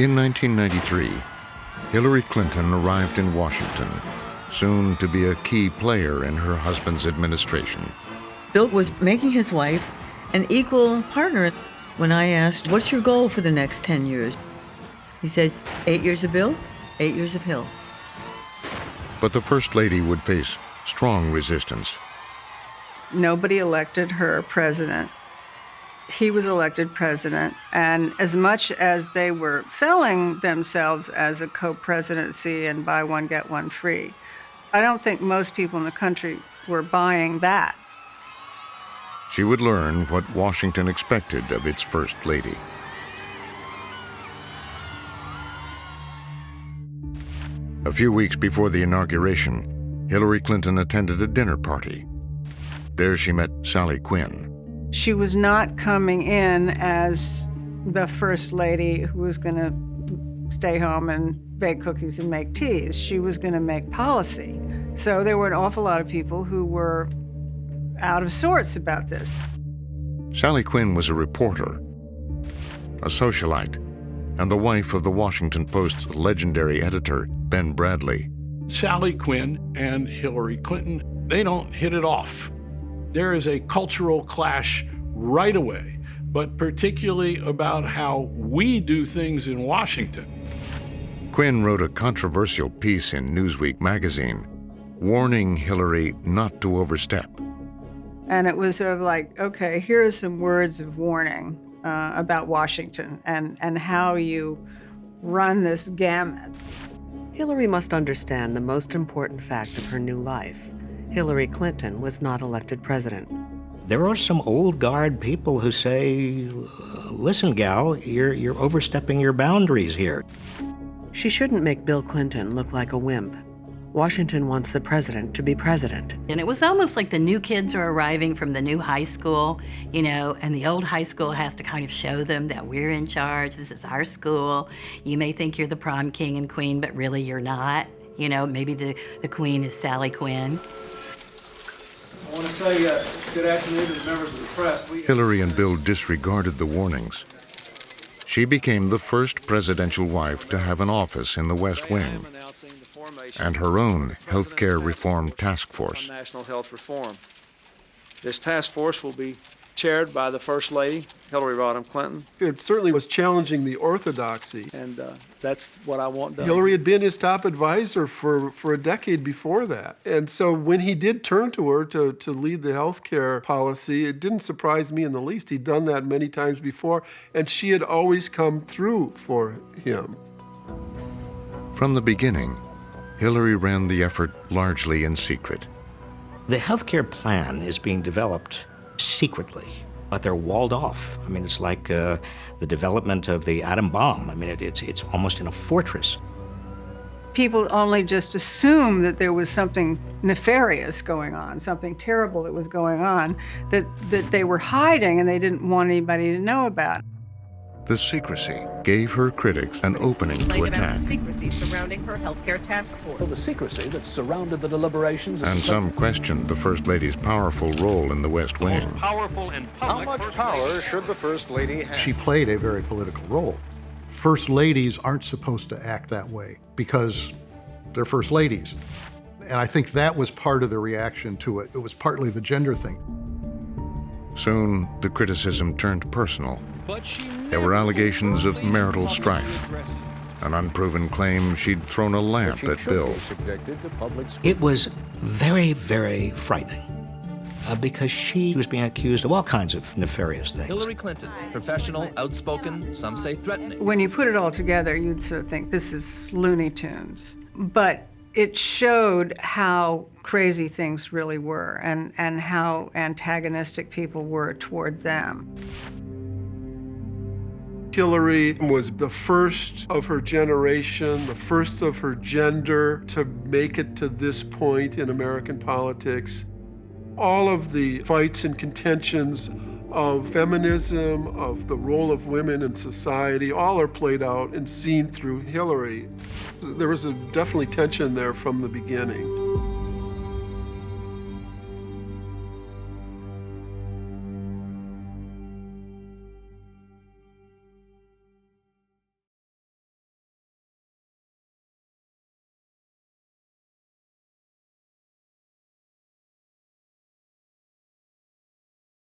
In 1993, Hillary Clinton arrived in Washington, soon to be a key player in her husband's administration. Bill was making his wife an equal partner. When I asked, what's your goal for the next 10 years? He said, 8 years of Bill, 8 years of Hill. But the First Lady would face strong resistance. Nobody elected her president. He was elected president, and as much as they were selling themselves as a co-presidency and buy one, get one free, I don't think most people in the country were buying that. She would learn what Washington expected of its First Lady. A few weeks before the inauguration, Hillary Clinton attended a dinner party. There she met Sally Quinn. She was not coming in as the First Lady who was going to stay home and bake cookies and make teas. She was going to make policy. So there were an awful lot of people who were out of sorts about this. Sally Quinn was a reporter, a socialite, and the wife of the Washington Post's legendary editor, Ben Bradlee. Sally Quinn and Hillary Clinton, they don't hit it off. There is a cultural clash right away, but particularly about how we do things in Washington. Quinn wrote a controversial piece in Newsweek magazine, warning Hillary not to overstep. And it was sort of like, okay, here are some words of warning about Washington and how you run this gamut. Hillary must understand the most important fact of her new life. Hillary Clinton was not elected president. There are some old guard people who say, listen, gal, you're overstepping your boundaries here. She shouldn't make Bill Clinton look like a wimp. Washington wants the president to be president. And it was almost like the new kids are arriving from the new high school, and the old high school has to kind of show them that we're in charge, this is our school. You may think you're the prom king and queen, but really you're not. Maybe the queen is Sally Quinn. I want to say good afternoon to the members of the press. Hillary and Bill disregarded the warnings. She became the first presidential wife to have an office in the West Wing and her own health care reform task force. National health reform. This task force will be chaired by the First Lady, Hillary Rodham Clinton. It certainly was challenging the orthodoxy. And that's what I want done. Hillary had been his top advisor for a decade before that. And so when he did turn to her to lead the health care policy, it didn't surprise me in the least. He'd done that many times before, and she had always come through for him. From the beginning, Hillary ran the effort largely in secret. The healthcare plan is being developed secretly, but they're walled off. I mean, it's like the development of the atom bomb. I mean, it's almost in a fortress. People only just assumed that there was something nefarious going on, something terrible that was going on, that they were hiding and they didn't want anybody to know about. The secrecy gave her critics an opening to attack. The secrecy surrounding her healthcare task force. The secrecy that surrounded the deliberations. And some questioned the First Lady's powerful role in the West Wing. Powerful and public. How much power should the First Lady have? She played a very political role. First Ladies aren't supposed to act that way because they're First Ladies. And I think that was part of the reaction to it. It was partly the gender thing. Soon, the criticism turned personal. There were allegations of marital strife, an unproven claim she'd thrown a lamp at Bill. It was very, very frightening because she was being accused of all kinds of nefarious things. Hillary Clinton, professional, outspoken, some say threatening. When you put it all together, you'd sort of think this is Looney Tunes. But it showed how crazy things really were and how antagonistic people were toward them. Hillary was the first of her generation, the first of her gender to make it to this point in American politics. All of the fights and contentions of feminism, of the role of women in society, all are played out and seen through Hillary. There was definitely tension there from the beginning.